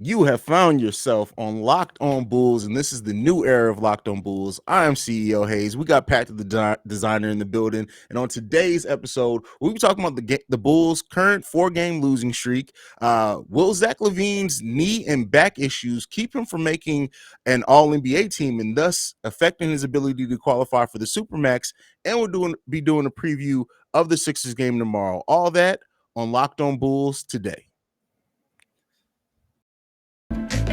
You have found yourself on Locked On Bulls, and this is the new era of Locked On Bulls. I am CEO Haize. We got Pat the designer in the building, and on today's episode, we'll be talking about the Bulls' current 4-game losing streak. Will Zach Lavin's knee and back issues keep him from making an All-NBA team, and thus affecting his ability to qualify for the Supermax? And we'll be doing a preview of the Sixers game tomorrow. All that on Locked On Bulls today.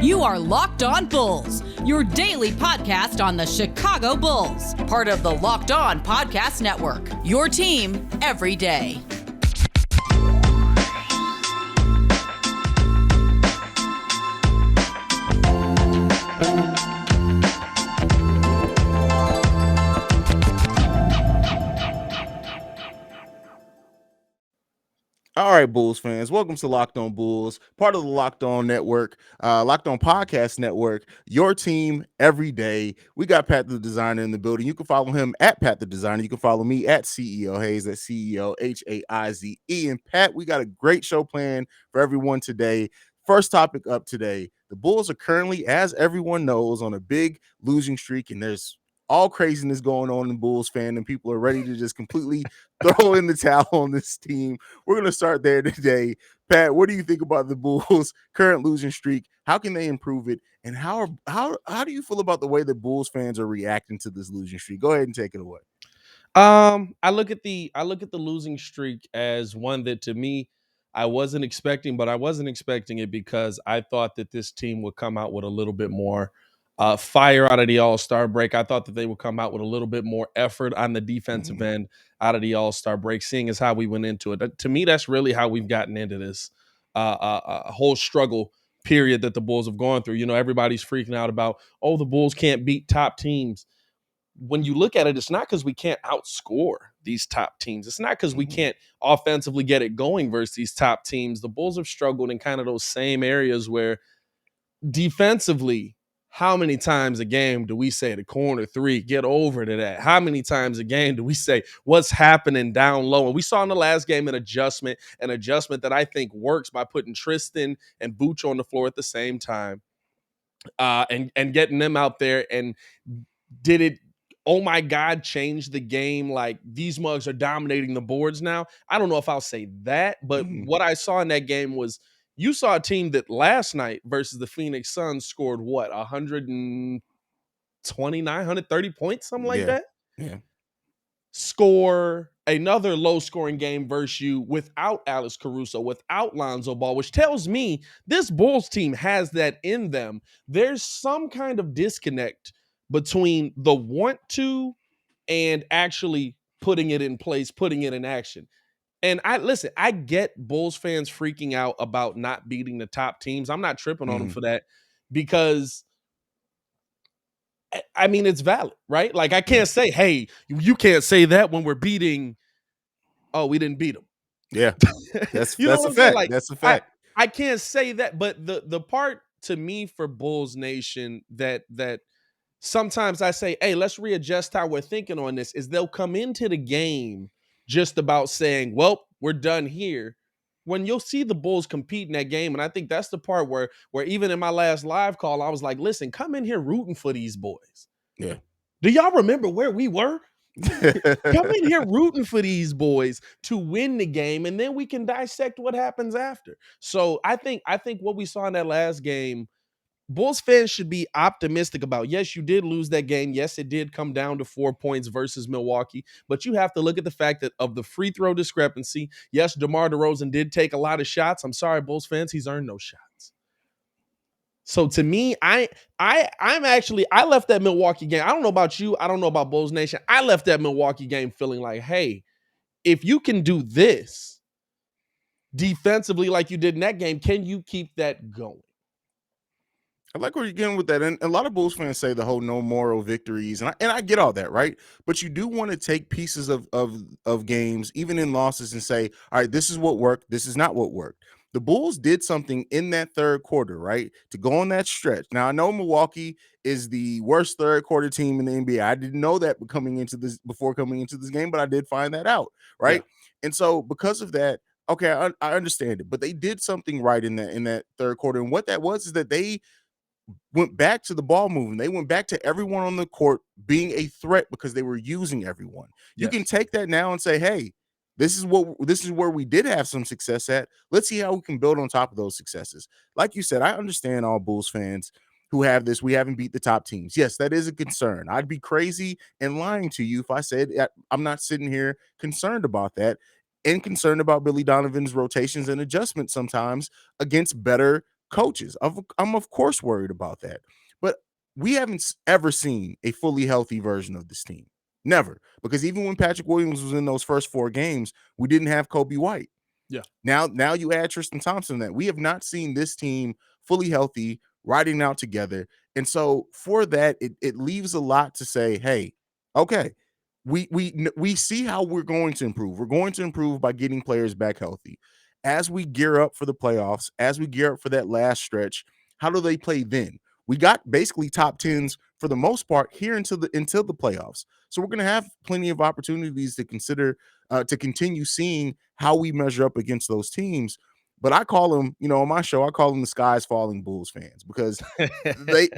You are Locked On Bulls, your daily podcast on the Chicago Bulls, part of the Locked On Podcast Network, your team every day. All right, Bulls fans, welcome to Locked On Bulls, part of the Locked On Network, Locked On Podcast Network, your team every day. We got Pat the Designer in the building. You can follow him at Pat the Designer. You can follow me at CEO Haize, at CEO Haize. And Pat, we got a great show planned for everyone today. First topic up today, the Bulls are currently, as everyone knows, on a big losing streak, and there's all craziness going on in Bulls fan, and people are ready to just completely throw in the towel on this team. We're going to start there today. Pat, what do you think about the Bulls' current losing streak? How can they improve it? And how do you feel about the way the Bulls fans are reacting to this losing streak? Go ahead and take it away. I look at the losing streak as one that, to me, I wasn't expecting, but I wasn't expecting it because I thought that this team would come out with a little bit more fire out of the All-Star break. I thought that they would come out with a little bit more effort on the defensive end out of the All-Star break, seeing as how we went into it. To me, that's really how we've gotten into this whole struggle period that the Bulls have gone through. You know, everybody's freaking out about, oh, the Bulls can't beat top teams. When you look at it, it's not because we can't outscore these top teams. It's not because we can't offensively get it going versus these top teams. The Bulls have struggled in kind of those same areas where defensively, how many times a game do we say the corner three, get over to that? How many times a game do we say what's happening down low? And we saw in the last game an adjustment that I think works by putting Tristan and Booch on the floor at the same time and getting them out there. And did it, oh my God, change the game? Like, these mugs are dominating the boards now. I don't know if I'll say that, but what I saw in that game was, you saw a team that last night versus the Phoenix Suns scored what, 129, 130 points, something like that? Yeah. Score another low-scoring game versus you without Alex Caruso, without Lonzo Ball, which tells me this Bulls team has that in them. There's some kind of disconnect between the want to and actually putting it in place, putting it in action. And I get Bulls fans freaking out about not beating the top teams. I'm not tripping on them for that because, I mean, it's valid, right? Like, I can't say, hey, you can't say that when we're beating, oh, we didn't beat them. Yeah, that's you know a what I'm saying? fact. Like, That's a fact. I can't say that, but the part to me for Bulls Nation that sometimes I say, hey, let's readjust how we're thinking on this, is they'll come into the game just about saying, well, we're done here, when you'll see the Bulls compete in that game. And I think that's the part where even in my last live call, I was like, listen, come in here rooting for these boys. Yeah. Do y'all remember where we were? Come in here rooting for these boys to win the game, and then we can dissect what happens after. So I think what we saw in that last game, Bulls fans should be optimistic about. Yes, you did lose that game. Yes, it did come down to 4 points versus Milwaukee, but you have to look at the fact that of the free throw discrepancy, yes, DeMar DeRozan did take a lot of shots. I'm sorry, Bulls fans, he's earned no shots. So to me, I'm actually, I left that Milwaukee game. I don't know about you. I don't know about Bulls Nation. I left that Milwaukee game feeling like, hey, if you can do this defensively like you did in that game, can you keep that going? I like where you're getting with that. And a lot of Bulls fans say the whole no moral victories. And I get all that, right? But you do want to take pieces of games, even in losses, and say, all right, this is what worked. This is not what worked. The Bulls did something in that third quarter, right, to go on that stretch. Now, I know Milwaukee is the worst third quarter team in the NBA. I didn't know that before coming into this game, but I did find that out, right? Yeah. And so because of that, okay, I understand it, but they did something right in that third quarter, and what that was is that they went back to the ball movement. They went back to everyone on the court being a threat because they were using everyone. You can Yes. take that now and say, "Hey, this is where we did have some success at. Let's see how we can build on top of those successes." Like you said, I understand all Bulls fans who have this. We haven't beat the top teams. Yes, that is a concern. I'd be crazy and lying to you if I said I'm not sitting here concerned about that and concerned about Billy Donovan's rotations and adjustments sometimes against better coaches. I'm of course worried about that. But we haven't ever seen a fully healthy version of this team. Never. Because even when Patrick Williams was in those first 4 games, we didn't have Kobe White. Yeah. Now you add Tristan Thompson that we have not seen this team fully healthy, riding out together. And so for that, it leaves a lot to say, hey, okay, we see how we're going to improve. We're going to improve by getting players back healthy. As we gear up for the playoffs, as we gear up for that last stretch, how do they play then? We got basically top tens for the most part here until the playoffs. So we're going to have plenty of opportunities to consider to continue seeing how we measure up against those teams. But I call them, on my show, I call them the skies falling Bulls fans because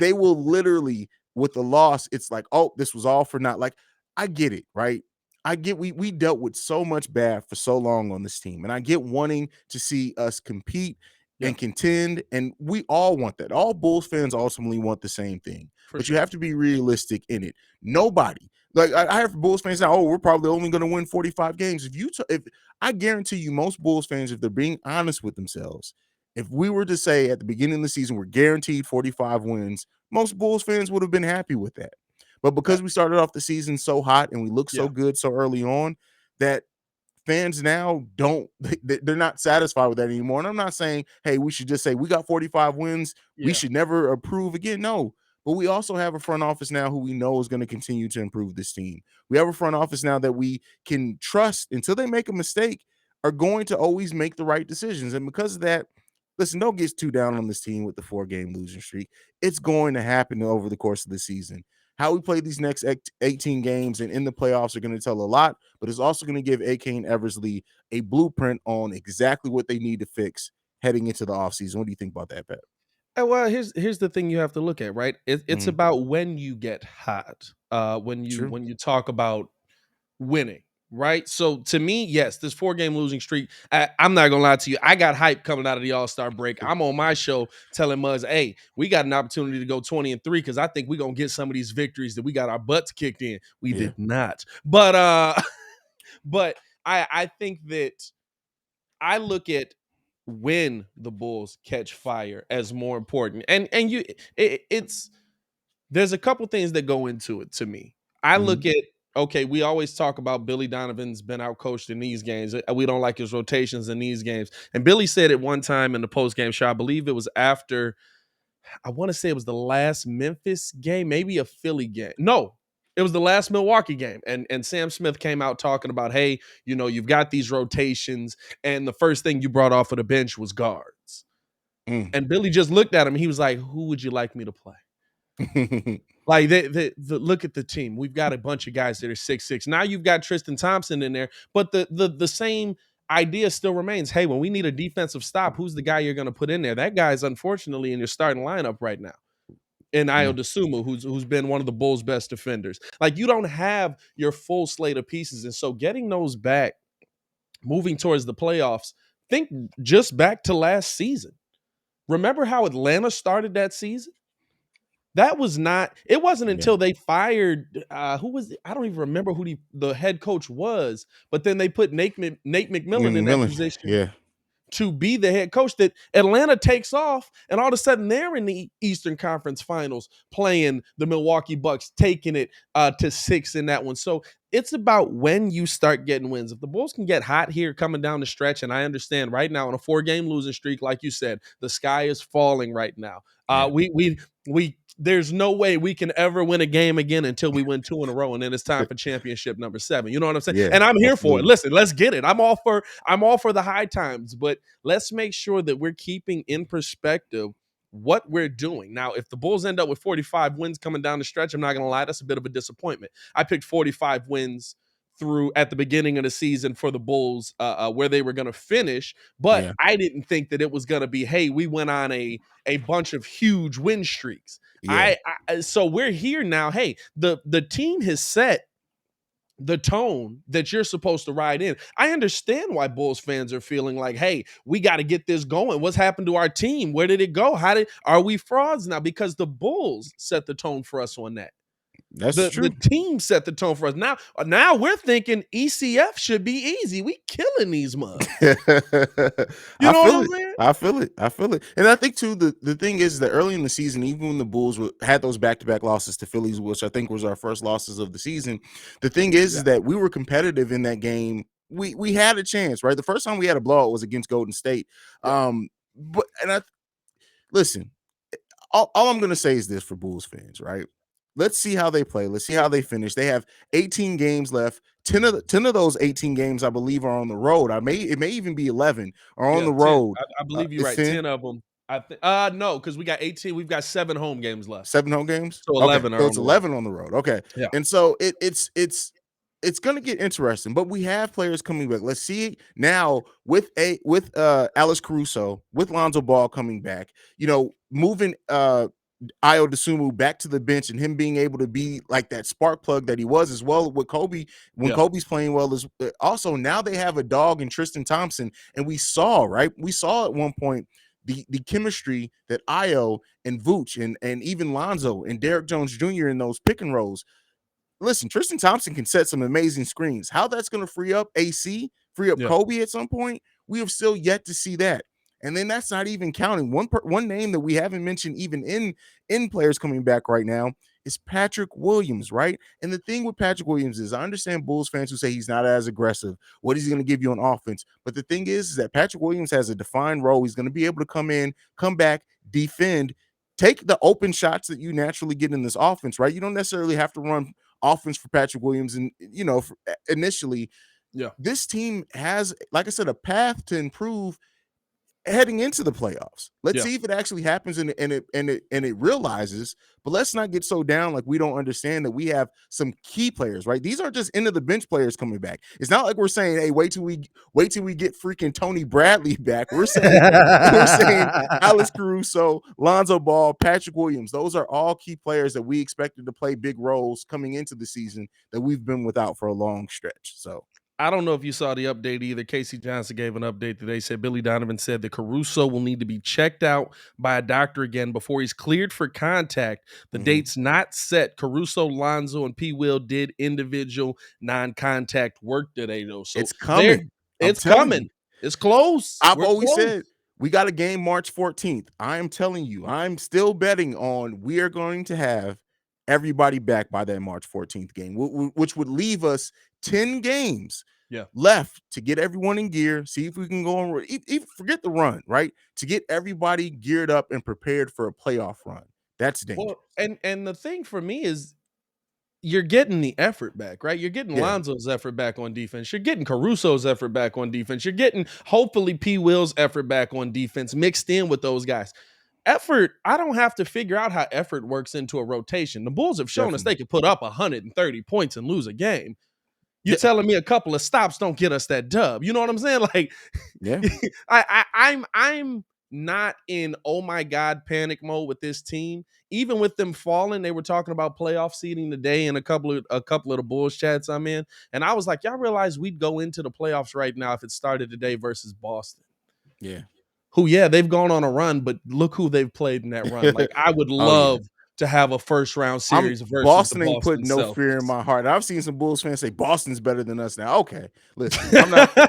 they will literally with the loss, it's like, oh, this was all for naught. Like, I get it, right? I get we dealt with so much bad for so long on this team, and I get wanting to see us compete Yeah, and contend, and we all want that. All Bulls fans ultimately want the same thing, for but you sure. have to be realistic in it. Nobody, like I have Bulls fans now, oh, we're probably only going to win 45 games. If I guarantee you, most Bulls fans, if they're being honest with themselves, if we were to say at the beginning of the season we're guaranteed 45 wins, most Bulls fans would have been happy with that. But Uh, because we started off the season so hot and we looked so yeah, good so early on, that fans now don't they're not satisfied with that anymore. And I'm not saying, hey, we should just say we got 45 wins, we yeah, should never approve again. No. But we also have a front office now who we know is going to continue to improve this team. We have a front office now that we can trust until they make a mistake, are going to always make the right decisions. And because of that, listen, don't get too down on this team with the 4 game losing streak. It's going to happen over the course of the season. How we play these next 18 games and in the playoffs are going to tell a lot, but it's also going to give AK and Eversley a blueprint on exactly what they need to fix heading into the offseason. What do you think about that, Pat? Well, here's the thing you have to look at, right? It's Mhm. about when you get hot. When you True. when you talk about winning, right? So to me, yes, this 4 game losing streak. I'm not gonna lie to you. I got hype coming out of the All-Star break. I'm on my show telling Muzz, hey, we got an opportunity to go 20-3 because I think we're gonna get some of these victories that we got our butts kicked in. We Yeah. did not. But but I think that I look at when the Bulls catch fire as more important. And it's there's a couple things that go into it to me. I Mhm. look at okay, we always talk about Billy Donovan's been out coached in these games. We don't like his rotations in these games. And Billy said it one time in the post game show. I believe it was after I want to say it was the last Memphis game, maybe a Philly game. No, it was the last Milwaukee game. And Sam Smith came out talking about, hey, you've got these rotations, and the first thing you brought off of the bench was guards. Mm. And Billy just looked at him. He was like, who would you like me to play? Like look at the team. We've got a bunch of guys that are 6'6". Now you've got Tristan Thompson in there, but the same idea still remains. Hey, when we need a defensive stop, who's the guy you're going to put in there? That guy is unfortunately in your starting lineup right now. And Io Yeah. DeSumo, who's been one of the Bulls' best defenders. Like you don't have your full slate of pieces, and so getting those back, moving towards the playoffs. Think just back to last season. Remember how Atlanta started that season? That was not. It wasn't Yeah. until they fired who was. I don't even remember who the head coach was. But then they put Nate McMillan in that McMillan. position Yeah. to be the head coach that Atlanta takes off, and all of a sudden they're in the Eastern Conference Finals playing the Milwaukee Bucks, taking it to 6 in that one. So it's about when you start getting wins. If the Bulls can get hot here coming down the stretch, and I understand right now on a 4 game losing streak, like you said, the sky is falling right now. Yeah. We there's no way we can ever win a game again until we win 2 in a row, and then it's time for championship number 7. You know what I'm saying? Yeah. And I'm here for it. Absolutely. Listen, let's get it. I'm all for the high times, but let's make sure that we're keeping in perspective what we're doing. Now, if the Bulls end up with 45 wins coming down the stretch, I'm not going to lie, that's a bit of a disappointment. I picked 45 wins through at the beginning of the season for the Bulls, where they were going to finish. But Yeah. I didn't think that it was going to be, hey, we went on a bunch of huge win streaks. Yeah. So we're here now. Hey, the team has set the tone that you're supposed to ride in. I understand why Bulls fans are feeling like, hey, we got to get this going. What's happened to our team? Where did it go? Are we frauds now? Because the Bulls set the tone for us on that. That's The true. team set the tone for us. Now we're thinking ECF should be easy. We killing these mugs. You I know what feel I'm it. saying? I feel it. I feel it. And I think too, the thing is that early in the season, even when the Bulls had those back-to-back losses to Phillies, which I think was our first losses of the season, the thing is that we were competitive in that game. We had a chance, right? The first time we had a blowout was against Golden State. Yeah. But listen, all I'm gonna say is this for Bulls fans, right? Let's see how they play. Let's see how they finish. They have 18 games left. 10 of those 18 games, I believe, are on the road. It may even be 11 are on Yeah, the 10. road. I believe you're It's right. 10, 10 of them. I think no, because we got 18. We've got 7 home games left. 7 home games. So Okay, 11 so are on it's the road. 11 on the road. Okay, Yeah. and so it's going to get interesting. But we have players coming back. Let's see now with Alex Caruso, with Lonzo Ball coming back. Moving Io DeSumo back to the bench and him being able to be like that spark plug that he was as well with Kobe when Kobe's playing well. As also now they have a dog in Tristan Thompson, and we saw at one point the chemistry that Io and Vooch and even Lonzo and Derrick Jones Jr. in those pick and rolls. Listen, Tristan Thompson can set some amazing screens. How that's going to free up Yeah. Kobe at some point, we have still yet to see that. And then that's not even counting one name that we haven't mentioned even in players coming back right now is Patrick Williams, right? And the thing with Patrick Williams is I understand Bulls fans who say he's not as aggressive. What is he going to give you on offense? But the thing is that Patrick Williams has a defined role. He's going to be able to come in, come back, defend, take the open shots that you naturally get in this offense, right? You don't necessarily have to run offense for Patrick Williams. And, initially, this team has, like I said, a path to improve heading into the playoffs. Let's see if it actually happens and it realizes, but let's not get so down like we don't understand that we have some key players, right? These aren't just end of the bench players coming back. It's not like we're saying, hey, wait till we get freaking Tony Bradley back. We're saying Alex Caruso, Lonzo Ball, Patrick Williams. Those are all key players that we expected to play big roles coming into the season that we've been without for a long stretch. So I don't know if you saw the update either. Casey Johnson gave an update today. Said Billy Donovan said that Caruso will need to be checked out by a doctor again before he's cleared for contact. The date's not set. Caruso, Lonzo, and P. Will did individual non-contact work today, though. So it's coming. It's coming. It's close. I've We're always close. said we got a game March 14th. I am telling you, I'm still betting on we are going to have everybody back by that March 14th game, which would leave us 10 games left to get everyone in gear, see if we can go on, even forget the run, right? To get everybody geared up and prepared for a playoff run. That's dangerous. Well, and the thing for me is you're getting the effort back, right? You're getting Lonzo's effort back on defense. You're getting Caruso's effort back on defense. You're getting hopefully P. Will's effort back on defense mixed in with those guys. Effort, I don't have to figure out how effort works into a rotation. The Bulls have shown us they can put up 130 points and lose a game. You're telling me a couple of stops don't get us that dub. You know what I'm saying? Like, I'm not in oh my god panic mode with this team. Even with them falling, they were talking about playoff seeding today in a couple of the Bulls chats I'm in, and I was like, y'all realize we'd go into the playoffs right now if it started today versus Boston. Yeah. Who, they've gone on a run, but look who they've played in that run. Like, I would love to have a first round series versus Boston the ain't putting no Celtics. fear in my heart. I've seen some Bulls fans say Boston's better than us now. Okay, listen,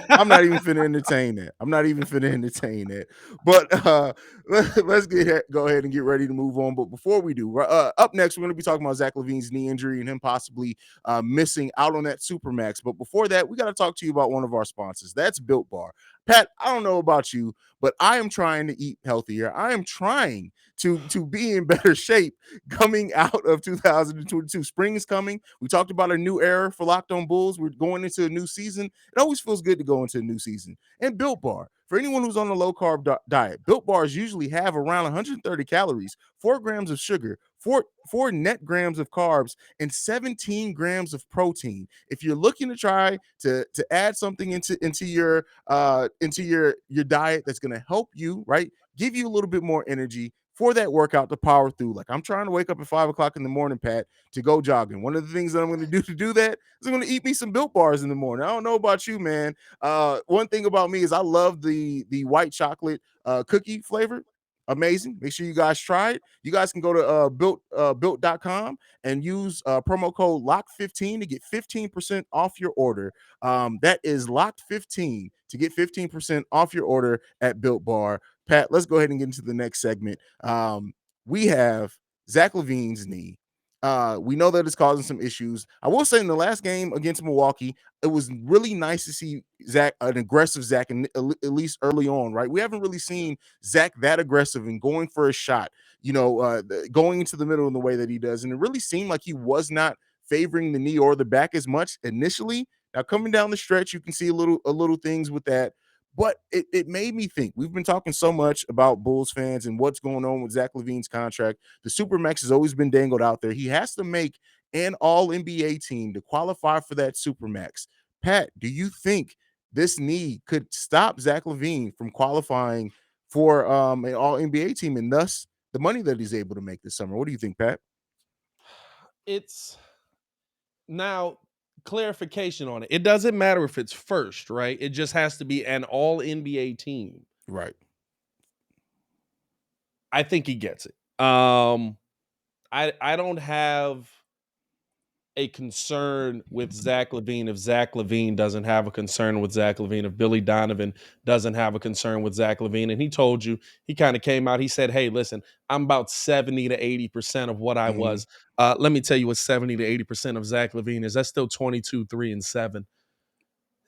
I'm not even finna entertain that. I'm not even finna entertain that. But let's go ahead and get ready to move on. But before we do, up next, we're going to be talking about Zach Lavin's knee injury and him possibly missing out on that Supermax. But before that, we got to talk to you about one of our sponsors. That's Built Bar. Pat, I don't know about you, but I am trying to eat healthier. I am trying to be in better shape coming out of 2022. Spring is coming. We talked about a new era for Locked On Bulls. We're going into a new season. It always feels good to go into a new season. And Built Bar, For anyone who's on a low carb diet, Built Bars usually have around 130 calories, 4 grams of sugar, four net grams of carbs, and 17 grams of protein. If you're looking to try to add something into your diet that's going to help you, right, give you a little bit more energy for that workout to power through. Like I'm trying to wake up at 5 o'clock in the morning, Pat, to go jogging. One of the things that I'm going to do that is I'm going to eat me some Built Bars in the morning. I don't know about you, man. One thing about me is I love the white chocolate cookie flavor. Amazing. Make sure you guys try it. You guys can go to built.com and use promo code LOCK15 to get 15% off your order. That is LOCKed15 to get 15% off your order at Built Bar. Pat, let's go ahead and get into the next segment. We have Zach Lavin's knee. We know that it's causing some issues. I will say in the last game against Milwaukee, it was really nice to see Zach, an aggressive Zach, and at least early on, right? We haven't really seen Zach that aggressive and going for a shot, going into the middle in the way that he does. And it really seemed like he was not favoring the knee or the back as much initially. Now coming down the stretch, you can see a little things with that. But it made me think. We've been talking so much about Bulls fans and what's going on with Zach Lavin's contract. The Supermax has always been dangled out there. He has to make an all NBA team to qualify for that Supermax. Pat, do you think this knee could stop Zach Lavin from qualifying for an all NBA team and thus the money that he's able to make this summer? What do you think, Pat? It's now clarification on it. It doesn't matter if it's first, right? It just has to be an all NBA team. Right. I think he gets it. I don't have a concern with Zach Lavin if Zach Lavin doesn't have a concern with Zach Lavin, if Billy Donovan doesn't have a concern with Zach Lavin. And he told you, he kind of came out, he said, hey, listen, I'm about 70 to 80% of what I was. Let me tell you what 70 to 80% of Zach Lavin is. That's still 22, 3, and 7.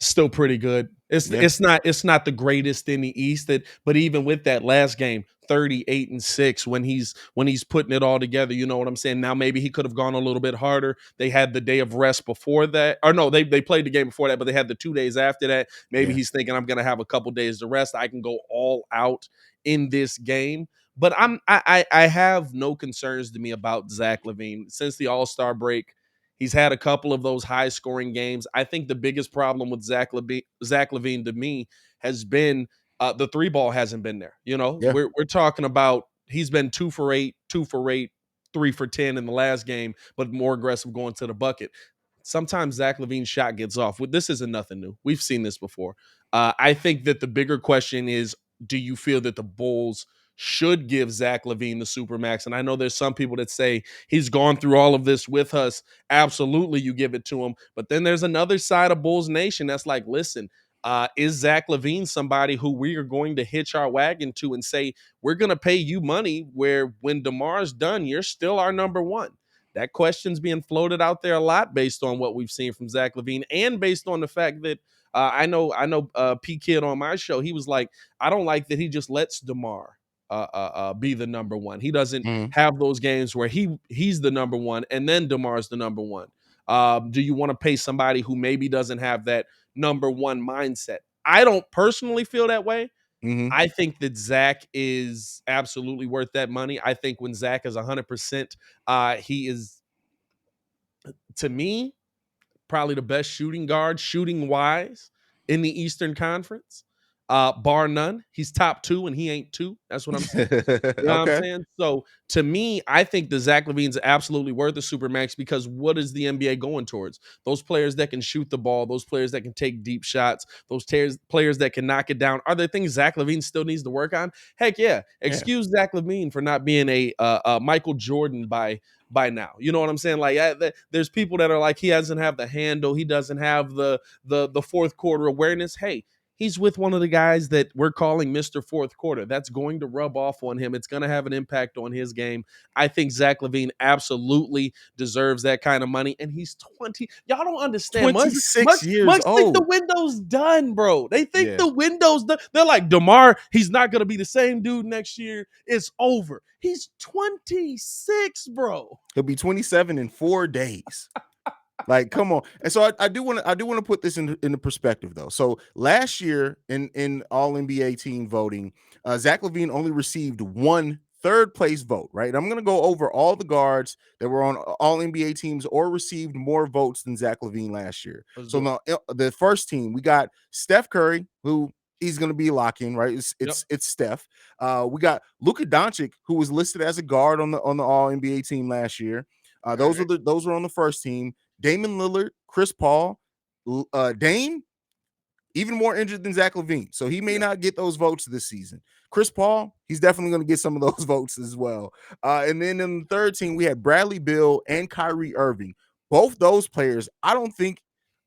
Still pretty good. It's not the greatest in the East, but even with that last game, 38-6 when he's putting it all together, you know what I'm saying? Now maybe he could have gone a little bit harder. They had the day of rest before that. Or no, they played the game before that, but they had the 2 days after that. Maybe he's thinking I'm going to have a couple days to rest. I can go all out in this game. But I have no concerns to me about Zach Lavin since the All-Star break. He's had a couple of those high-scoring games. I think the biggest problem with Zach Lavin to me has been the three ball hasn't been there. You know, we're talking about he's been 2 for 8, 2 for 8, 3 for 10 in the last game, but more aggressive going to the bucket. Sometimes Zach Lavin's shot gets off. This isn't nothing new. We've seen this before. I think that the bigger question is, do you feel that the Bulls should give Zach Lavin the Supermax? And I know there's some people that say he's gone through all of this with us. Absolutely, you give it to him. But then there's another side of Bulls Nation that's like, listen, is Zach Lavin somebody who we are going to hitch our wagon to and say, we're going to pay you money where when DeMar's done, you're still our number one? That question's being floated out there a lot based on what we've seen from Zach Lavin and based on the fact that I know P Kid on my show, he was like, I don't like that he just lets DeMar be the number one. He doesn't have those games where he's the number one and then DeMar's the number one. Do you want to pay somebody who maybe doesn't have that number one mindset? I don't personally feel that way. I think that Zach is absolutely worth that money. I think when Zach is 100%, he is, to me, probably the best shooting guard, shooting wise, in the Eastern Conference. Bar none. He's top 2 and he ain't 2. That's what I'm saying. You know what I'm saying? So to me, I think the Zach Lavin's absolutely worth the Supermax because what is the NBA going towards? Those players that can shoot the ball, those players that can take deep shots, those players that can knock it down. Are there things Zach Lavin still needs to work on? Heck yeah. Excuse Zach Lavin for not being a Michael Jordan by now. You know what I'm saying? Like there's people that are like, he doesn't have the handle. He doesn't have the fourth quarter awareness. Hey, he's with one of the guys that we're calling Mr. Fourth Quarter. That's going to rub off on him. It's going to have an impact on his game. I think Zach Lavin absolutely deserves that kind of money. And he's 20. Y'all don't understand. 26 years Much old. think the window's done, bro. They think the window's done. They're like, DeMar, he's not going to be the same dude next year. It's over. He's 26, bro. He'll be 27 in 4 days. Like, come on. And so I do want to put this into perspective though. So last year in all NBA team voting, Zach Lavin only received one third place vote, right? I'm going to go over all the guards that were on all NBA teams or received more votes than Zach Lavin last year. Let's So do it. now the first team, we got Steph Curry, who he's going to be lock-in, right? It's Steph. We got Luka Doncic, who was listed as a guard on the all NBA team last year. All right. Those were on the first team. Damon Lillard, Chris Paul, Dame, even more injured than Zach Lavin. So he may Yeah. not get those votes this season. Chris Paul, he's definitely going to get some of those votes as well. And then in the third team, we had Bradley Beal and Kyrie Irving. Both those players, I don't think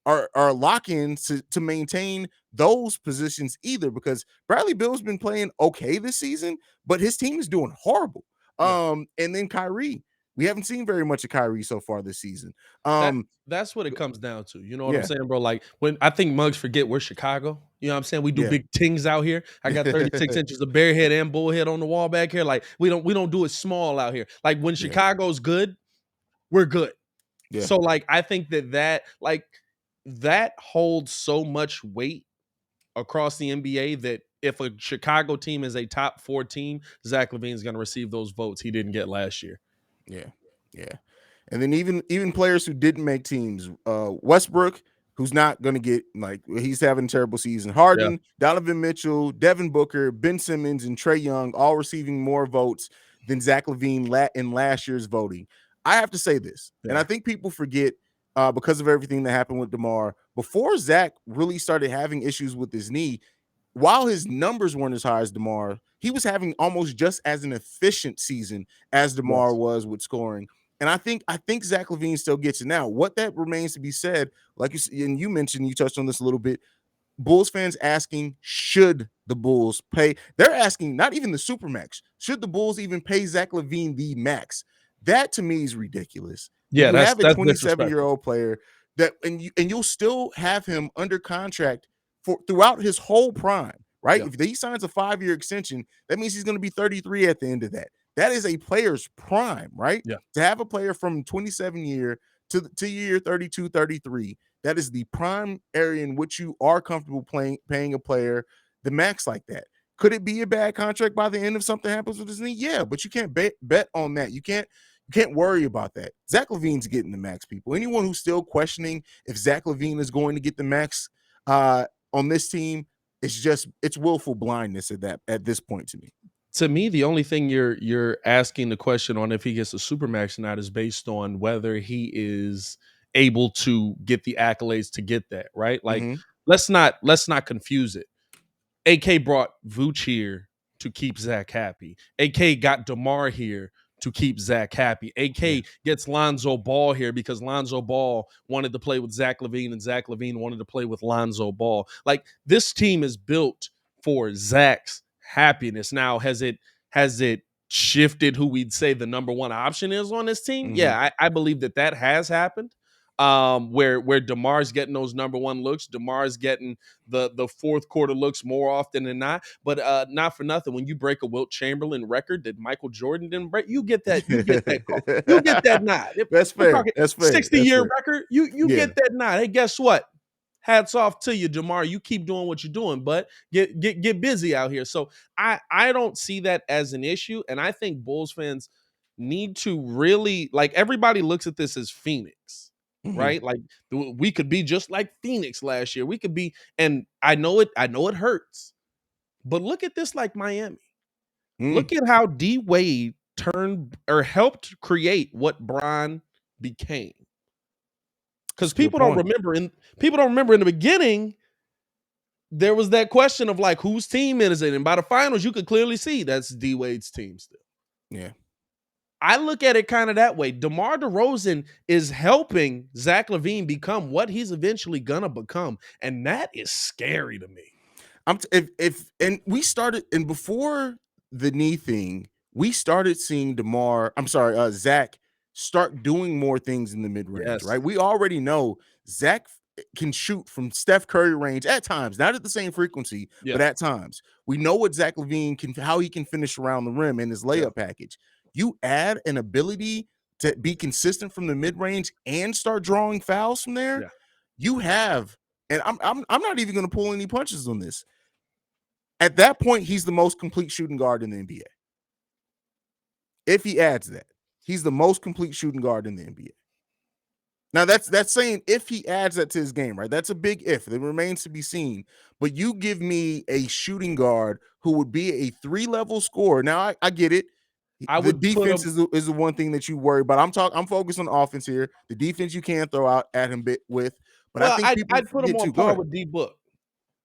are lock-ins to maintain those positions either, because Bradley Beal's been playing okay this season, but his team is doing horrible. Yeah. And then Kyrie, we haven't seen very much of Kyrie so far this season. That's what it comes down to. You know what I'm Yeah. saying, bro? Like, when I think mugs forget we're Chicago. You know what I'm saying? We do Yeah. big things out here. I got 36 inches of bear head and bull head on the wall back here. Like, we don't do it small out here. Like, when Yeah. Chicago's good, we're good. Yeah. So, like, I think that holds so much weight across the NBA that if a Chicago team is a top 4 team, Zach Lavin is going to receive those votes he didn't get last year. Yeah. Yeah. And then even players who didn't make teams, Westbrook, who's not going to get, like, he's having a terrible season. Harden, Donovan Mitchell, Devin Booker, Ben Simmons, and Trae Young all receiving more votes than Zach Lavin in last year's voting. I have to say this, and I think people forget because of everything that happened with DeMar. Before Zach really started having issues with his knee, while his numbers weren't as high as DeMar, he was having almost just as an efficient season as DeMar was with scoring. And I think Zach Lavin still gets it. Now, what that remains to be said, like you mentioned, you touched on this a little bit. Bulls fans asking, should the Bulls pay? They're asking, not even the Supermax. Should the Bulls even pay Zach Lavin the max? That to me is ridiculous. Yeah, you have a that's 27-year-old player that, and you'll still have him under contract for throughout his whole prime, right? Yeah. If he signs a 5-year extension, that means he's going to be 33 at the end of that. That is a player's prime, right? Yeah. To have a player from 27 year to year 32, 33, that is the prime area in which you are comfortable paying a player the max like that. Could it be a bad contract by the end if something happens with his knee? Yeah, but you can't bet on that. You can't worry about that. Zach Lavin's getting the max, people. Anyone who's still questioning if Zach Lavin is going to get the max on this team, it's willful blindness at this point to me. To me, the only thing you're asking the question on if he gets a Supermax or not is based on whether he is able to get the accolades to get that, right? Like, let's not confuse it. AK brought Vooch here to keep Zach happy. AK got DeMar here to keep Zach happy. AK gets Lonzo Ball here because Lonzo Ball wanted to play with Zach Lavin and Zach Lavin wanted to play with Lonzo Ball. Like, this team is built for Zach's happiness. Now, has it shifted who we'd say the number one option is on this team? Yeah, I believe that has happened. Where DeMar's getting those number one looks, DeMar's getting the fourth quarter looks more often than not. But not for nothing, when you break a Wilt Chamberlain record that Michael Jordan didn't break, you get that call. You get that nod. That's fair. That's fair. 60-year record, you get that nod. Hey, guess what? Hats off to you, DeMar. You keep doing what you're doing, but get busy out here. So I don't see that as an issue, and I think Bulls fans need to really, like, everybody looks at this as Phoenix, right? Like, we could be just like Phoenix last year. We could be, and I know it hurts, but look at this like Miami. Look at how D Wade turned or helped create what Bron became. Because people don't remember in the beginning, there was that question of like, whose team is it? And by the finals, you could clearly see that's D Wade's team still. Yeah. I look at it kind of that way. DeMar DeRozan is helping Zach Lavin become what he's eventually gonna become, and that is scary to me. And we started, and before the knee thing, we started seeing Zach start doing more things in the mid-range, right? We already know Zach can shoot from Steph Curry range at times, not at the same frequency, but at times. We know what Zach Lavin how he can finish around the rim in his layup package. You add an ability to be consistent from the mid-range and start drawing fouls from there, Yeah. you have, and I'm not even going to pull any punches on this. At that point, he's the most complete shooting guard in the NBA. If he adds that, he's the most complete shooting guard in the NBA. Now that's saying if he adds that to his game, right? That's a big if. It remains to be seen. But you give me a shooting guard who would be a 3-level scorer. Now I get it. I The would put defense him. is the one thing that you worry about. I'm focused on offense here. The defense you can throw out at him with, but I Well, think people I'd put him forget on too. Go par ahead. with D Book.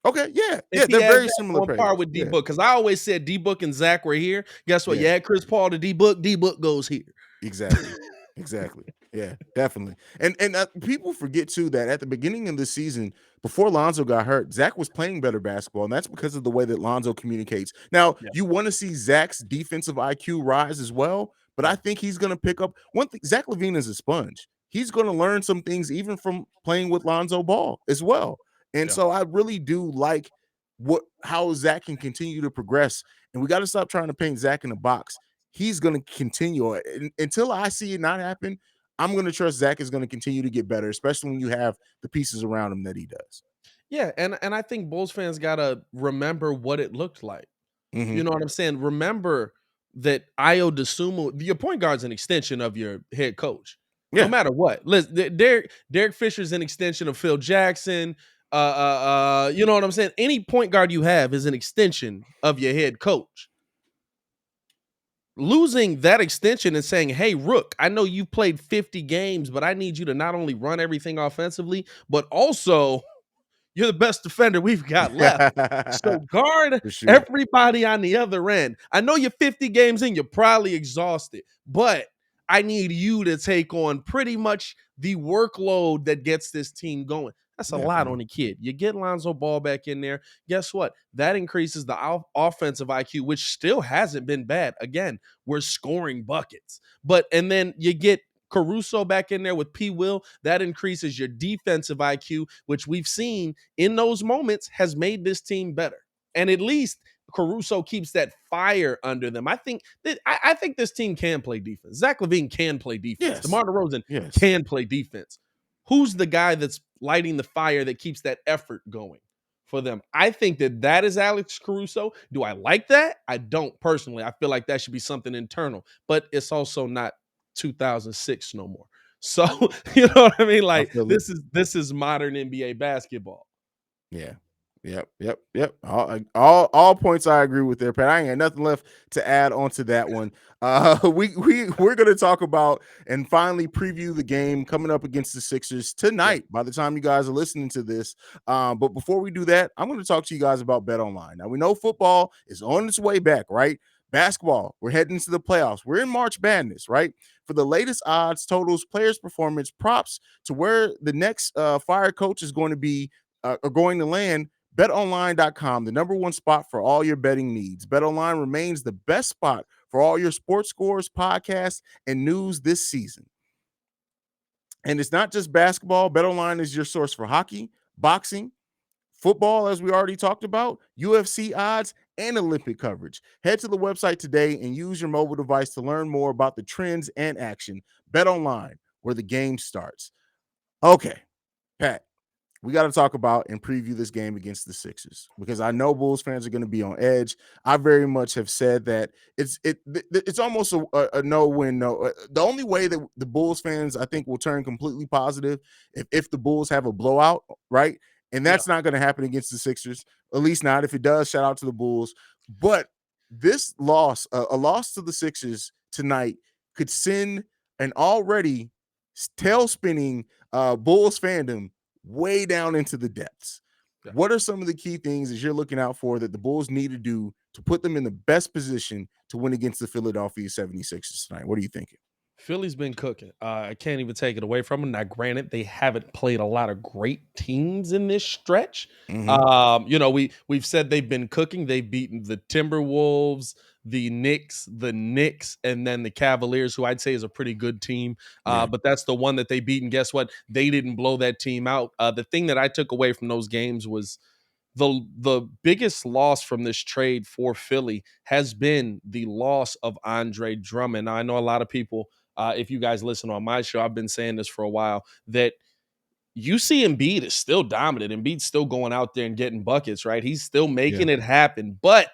Okay, yeah, If he they're has very that similar on par players. with D Yeah, Book, because I always said D Book and Zach were here. Guess what? yeah. You add Chris Paul to D Book goes here. Exactly. Exactly. Yeah, definitely. And people forget too that at the beginning of the season, before Lonzo got hurt, Zach was playing better basketball, and that's because of the way that Lonzo communicates. Now, Yeah. you want to see Zach's defensive IQ rise as well, but I think he's going to pick up one thing. Zach Lavin is a sponge. He's going to learn some things even from playing with Lonzo Ball as well. And Yeah. so I really do like how Zach can continue to progress. And we got to stop trying to paint Zach in a box. He's going to continue until I see it not happen. I'm going to trust Zach is going to continue to get better, especially when you have the pieces around him that he does. Yeah, and I think Bulls fans gotta remember what it looked like. Mm-hmm. You know what I'm saying? Remember that Io DeSumo, your point guard's an extension of your head coach. No Yeah. matter what. Listen, Derek Fisher's an extension of Phil Jackson. You know what I'm saying? Any point guard you have is an extension of your head coach. Losing that extension and saying, hey, Rook, I know you played 50 games, but I need you to not only run everything offensively, but also you're the best defender we've got left. So guard For sure. everybody on the other end. I know you're 50 games in, you're probably exhausted, but I need you to take on pretty much the workload that gets this team going. That's a lot on a kid. You get Lonzo Ball back in there. Guess what? That increases the offensive IQ, which still hasn't been bad. Again, we're scoring buckets. And then you get Caruso back in there with P. Will. That increases your defensive IQ, which we've seen in those moments has made this team better. And at least Caruso keeps that fire under them. I think this team can play defense. Zach Lavin can play defense. Yes. DeMar DeRozan Yes. can play defense. Who's the guy that's lighting the fire that keeps that effort going for them? I think that is Alex Caruso. Do I like that? I don't personally. I feel like that should be something internal, but it's also not 2006 no more. So, you know what I mean? Like this is modern NBA basketball. Yeah. Yep. All points I agree with there, Pat. I ain't got nothing left to add on to that one. We're gonna talk about and finally preview the game coming up against the Sixers tonight. By the time you guys are listening to this, but before we do that, I'm going to talk to you guys about BetOnline. Now we know football is on its way back, right? Basketball, we're heading into the playoffs. We're in March Madness, right? For the latest odds, totals, players' performance, props to where the next fire coach is going to be are going to land. BetOnline.com, the number one spot for all your betting needs. BetOnline remains the best spot for all your sports scores, podcasts, and news this season. And it's not just basketball. BetOnline is your source for hockey, boxing, football, as we already talked about, UFC odds, and Olympic coverage. Head to the website today and use your mobile device to learn more about the trends and action. BetOnline, where the game starts. Okay, Pat. We got to talk about and preview this game against the Sixers because I know Bulls fans are going to be on edge. I very much have said that it's almost a no-win. No, the only way that the Bulls fans I think will turn completely positive if the Bulls have a blowout, right? And that's not going to happen against the Sixers, at least not. If it does, shout out to the Bulls. But this loss, a loss to the Sixers tonight, could send an already tail-spinning Bulls fandom way down into the depths. Yeah. What are some of the key things that you're looking out for that the Bulls need to do to put them in the best position to win against the Philadelphia 76ers tonight? What are you thinking? Philly's been cooking. I can't even take it away from them. Now, granted, they haven't played a lot of great teams in this stretch. Mm-hmm. We've said they've been cooking. They've beaten the Timberwolves, the Knicks, and then the Cavaliers, who I'd say is a pretty good team. But that's the one that they beat. And guess what? They didn't blow that team out. The thing that I took away from those games was the biggest loss from this trade for Philly has been the loss of Andre Drummond. Now, I know a lot of people if you guys listen on my show, I've been saying this for a while, that you see Embiid is still dominant. Embiid's still going out there and getting buckets, right? He's still making it happen. But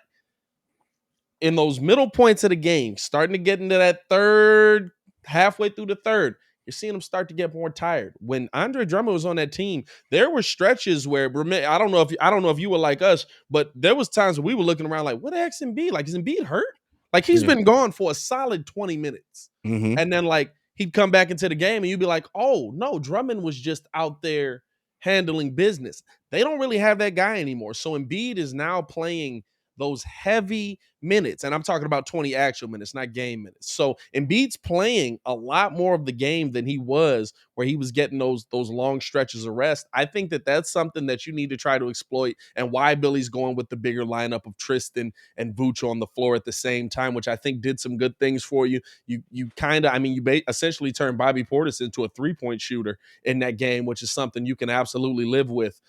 in those middle points of the game, starting to get into that third, halfway through the third, you're seeing him start to get more tired. When Andre Drummond was on that team, there were stretches where I don't know if you were like us, but there was times where we were looking around like, what the heck's Embiid? Like, is Embiid hurt? Like, he's been gone for a solid 20 minutes. Mm-hmm. And then like he'd come back into the game and you'd be like, oh no, Drummond was just out there handling business. They don't really have that guy anymore. So Embiid is now playing those heavy minutes, and I'm talking about 20 actual minutes, not game minutes. So Embiid's playing a lot more of the game than he was, where he was getting those long stretches of rest. I think that that's something that you need to try to exploit, and why Billy's going with the bigger lineup of Tristan and Vooch on the floor at the same time, which I think did some good things for you. You kind of, I mean, you essentially turned Bobby Portis into a 3-point shooter in that game, which is something you can absolutely live with.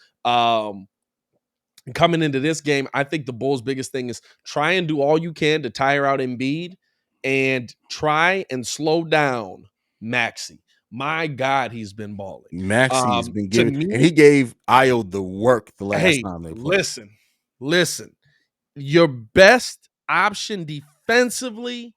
Coming into this game, I think the Bulls' biggest thing is try and do all you can to tire out Embiid and try and slow down Maxey. My God, he's been balling. Maxey has been To giving, me, and he gave Io the work the last hey, time they played. listen. Your best option defensively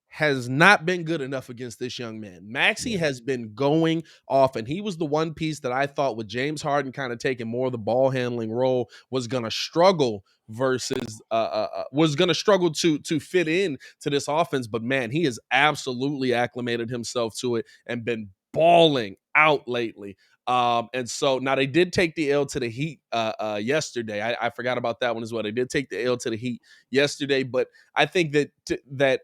has not been good enough against this young man. Maxey has been going off, and he was the one piece that I thought with James Harden kind of taking more of the ball handling role was going to struggle versus was going to struggle to fit in to this offense. But man, he has absolutely acclimated himself to it and been balling out lately. And so now they did take the L to the Heat yesterday. I forgot about that one as well. They did take the L to the Heat yesterday, but I think that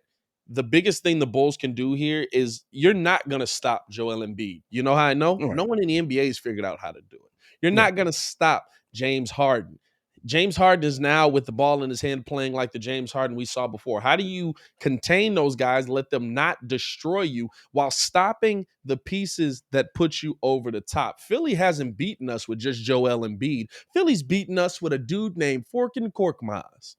the biggest thing the Bulls can do here is you're not going to stop Joel Embiid. You know how I know? Right. No one in the NBA has figured out how to do it. You're Yeah. not going to stop James Harden. James Harden is now with the ball in his hand playing like the James Harden we saw before. How do you contain those guys, let them not destroy you while stopping the pieces that put you over the top? Philly hasn't beaten us with just Joel Embiid. Philly's beaten us with a dude named Forkin Korkmaz.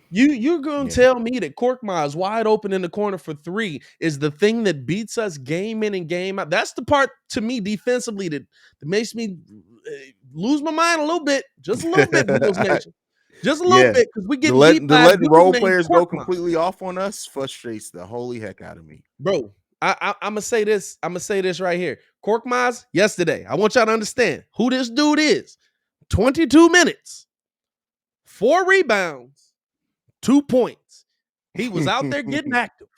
You're going to tell me that Korkmaz wide open in the corner for 3 is the thing that beats us game in and game out? That's the part to me defensively that makes me lose my mind a little bit, just a little bit, Bulls Nation. Just a little bit, because we get beat by a letting dude role named players go Korkmaz. completely off on us frustrates the holy heck out of me. Bro, I'm going to say this. I'm going to say this right here. Korkmaz, yesterday, I want y'all to understand who this dude is. 22 minutes, 4 rebounds, 2 points. He was out there getting active.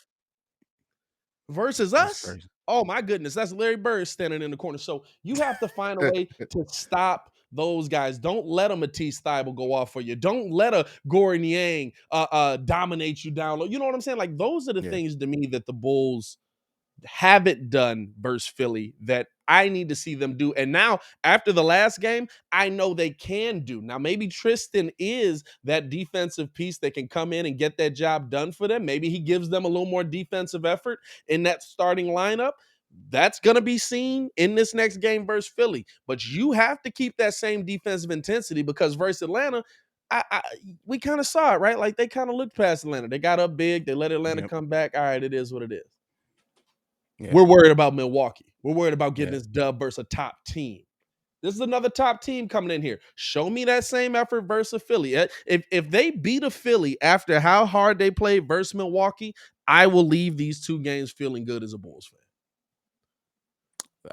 Versus us, oh my goodness, that's Larry Bird standing in the corner. So you have to find a way to stop those guys. Don't let a Matisse Thybulle go off for you. Don't let a Goran Yang dominate you down low. You know what I'm saying? Like, those are the things to me that the Bulls haven't done versus Philly that I need to see them do. And now, after the last game, I know they can do. Now, maybe Tristan is that defensive piece that can come in and get that job done for them. Maybe he gives them a little more defensive effort in that starting lineup. That's going to be seen in this next game versus Philly. But you have to keep that same defensive intensity, because versus Atlanta, we kind of saw it, right? Like, they kind of looked past Atlanta. They got up big. They let Atlanta come back. All right, it is what it is. Yeah. We're worried about Milwaukee. We're worried about getting this dub versus a top team. This is another top team coming in here. Show me that same effort versus Philly. If they beat a Philly after how hard they played versus Milwaukee, I will leave these 2 games feeling good as a Bulls fan.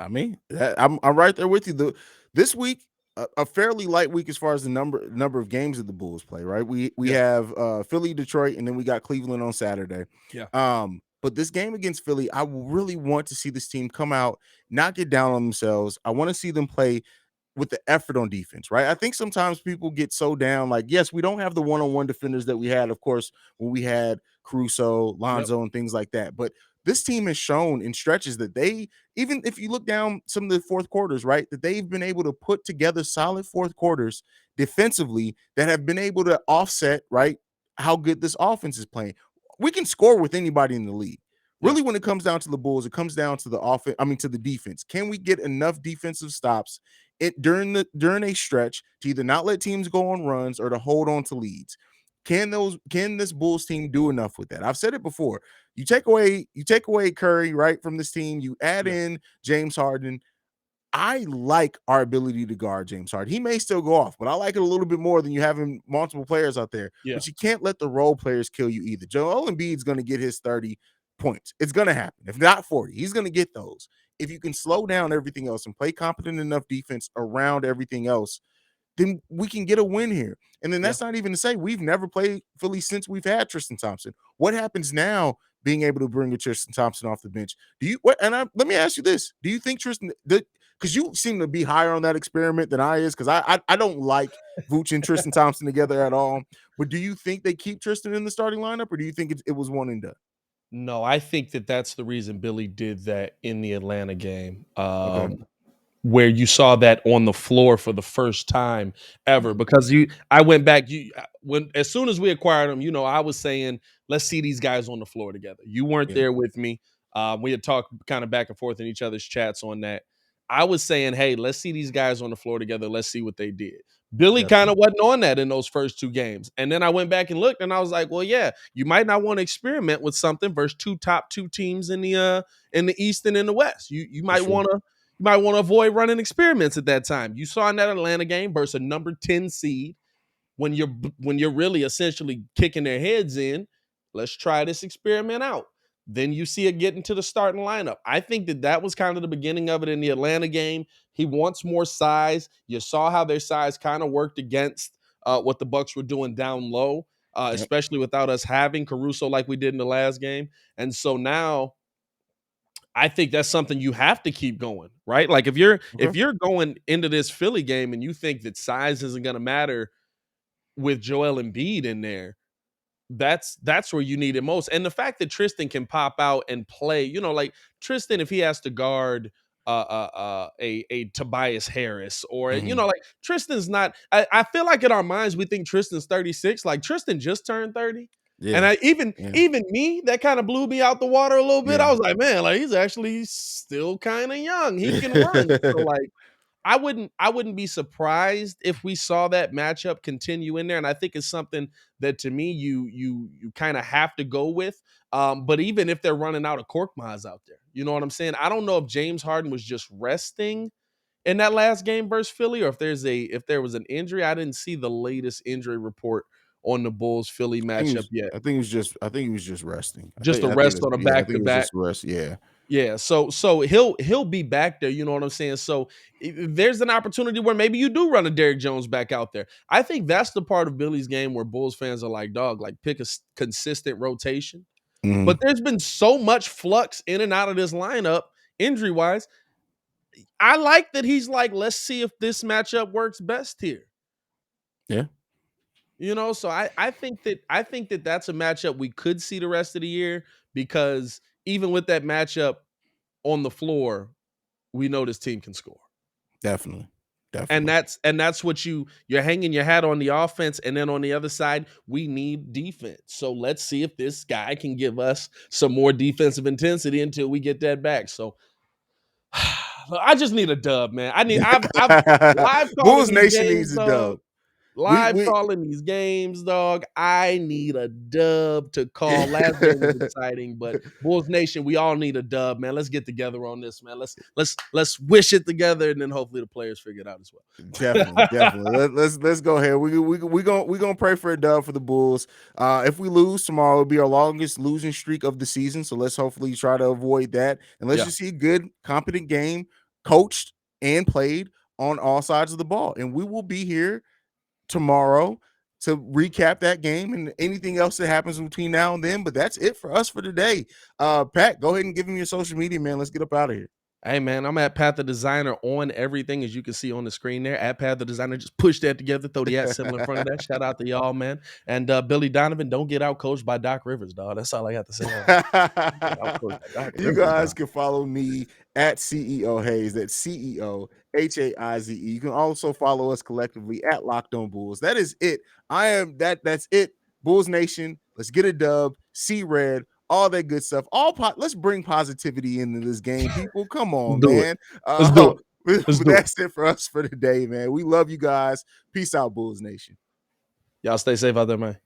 I mean, I'm right there with you. This week, a fairly light week as far as the number of games that the Bulls play. Right, we have Philly, Detroit, and then we got Cleveland on Saturday. Yeah. But this game against Philly, I really want to see this team come out, not get down on themselves. I want to see them play with the effort on defense, right? I think sometimes people get so down, like, yes, we don't have the one-on-one defenders that we had, of course, when we had Caruso, Lonzo, and things like that. But this team has shown in stretches that they, even if you look down some of the fourth quarters, right, that they've been able to put together solid fourth quarters defensively that have been able to offset, right, how good this offense is playing. We can score with anybody in the league. Really, when it comes down to the Bulls, it comes down to the offense. I mean, to the defense. Can we get enough defensive stops during a stretch to either not let teams go on runs or to hold on to leads? Can this Bulls team do enough with that? I've said it before. You take away Curry, right, from this team, you add in James Harden. I like our ability to guard James Harden. He may still go off, but I like it a little bit more than you having multiple players out there. Yeah. But you can't let the role players kill you either. Joel Embiid's going to get his 30 points. It's going to happen. If not 40, he's going to get those. If you can slow down everything else and play competent enough defense around everything else, then we can get a win here. And then that's not even to say we've never played Philly since we've had Tristan Thompson. What happens now being able to bring a Tristan Thompson off the bench? Let me ask you this. Do you think Tristan, because you seem to be higher on that experiment than I is, because I don't like Vooch and Tristan Thompson together at all. But do you think they keep Tristan in the starting lineup, or do you think it was one and done? No, I think that's the reason Billy did that in the Atlanta game. Where you saw that on the floor for the first time ever, because I went back, as soon as we acquired him, I was saying, let's see these guys on the floor together. You weren't there with me. We had talked kind of back and forth in each other's chats on that. I was saying, hey, let's see these guys on the floor together. Let's see what they did. Billy kind of wasn't on that in those first two games. And then I went back and looked, and I was like, well, yeah, you might not want to experiment with something versus top two teams in the East and in the West. You might want to. You might want to avoid running experiments at that time. You saw in that Atlanta game versus a number 10 seed when you're really essentially kicking their heads in. Let's try this experiment out. Then you see it get into the starting lineup. I think that was kind of the beginning of it in the Atlanta game. He wants more size. You saw how their size kind of worked against what the Bucks were doing down low, especially without us having Caruso like we did in the last game. And so now I think that's something you have to keep going, right? Like if you're going into this Philly game and you think that size isn't going to matter with Joel Embiid in there, that's where you need it most. And the fact that Tristan can pop out and play, like Tristan, if he has to guard a Tobias Harris or like Tristan's not. I feel like in our minds we think Tristan's 36. Like Tristan just turned 30. Yeah. And even me, that kind of blew me out the water a little bit. I was like, man, like he's actually still kind of young. He can run. So like I wouldn't be surprised if we saw that matchup continue in there. And I think it's something that to me you kind of have to go with. But even if they're running out of Korkmaz out there, you know what I'm saying? I don't know if James Harden was just resting in that last game versus Philly, or if there was an injury. I didn't see the latest injury report on the Bulls Philly matchup yet. I think he was just resting. Just a rest on a back-to-back. Yeah. Yeah. So he'll be back there. You know what I'm saying? So there's an opportunity where maybe you do run a Derrick Jones back out there. I think that's the part of Billy's game where Bulls fans are like, dog, like pick a consistent rotation. Mm-hmm. But there's been so much flux in and out of this lineup, injury-wise. I like that he's like, let's see if this matchup works best here. Yeah. So I think that that's a matchup we could see the rest of the year, because even with that matchup on the floor, we know this team can score. Definitely. And that's what you're hanging your hat on the offense, and then on the other side, we need defense. So let's see if this guy can give us some more defensive intensity until we get that back. So I just need a dub, man. I've live Bulls Nation needs a dub. Calling these games, dog. I need a dub to call. Last game was exciting, but Bulls Nation, we all need a dub, man. Let's get together on this, man. Let's wish it together, and then hopefully the players figure it out as well. Definitely. Let's go ahead. We gonna pray for a dub for the Bulls. If we lose tomorrow, it'll be our longest losing streak of the season. So let's hopefully try to avoid that, and let's just see a good, competent game, coached and played on all sides of the ball. And we will be here tomorrow to recap that game and anything else that happens between now and then. But that's it for us for today. Pat, go ahead and give him your social media, man. Let's get up out of here. Hey, man, I'm at Pat the Designer on everything, as you can see on the screen there. At Pat the Designer, just push that together, throw the @ symbol in front of that. Shout out to y'all, man. And Billy Donovan, don't get out coached by Doc Rivers, dog. That's all I got to say. You guys can follow me at CEO Haize. That's CEO Haize. You can also follow us collectively at Locked On Bulls. That is it. That's it. Bulls Nation. Let's get a dub. See red. All that good stuff. Let's bring positivity into this game, people. Come on, man. Let's do it. That's it for us for today, man. We love you guys. Peace out, Bulls Nation. Y'all stay safe out there, man.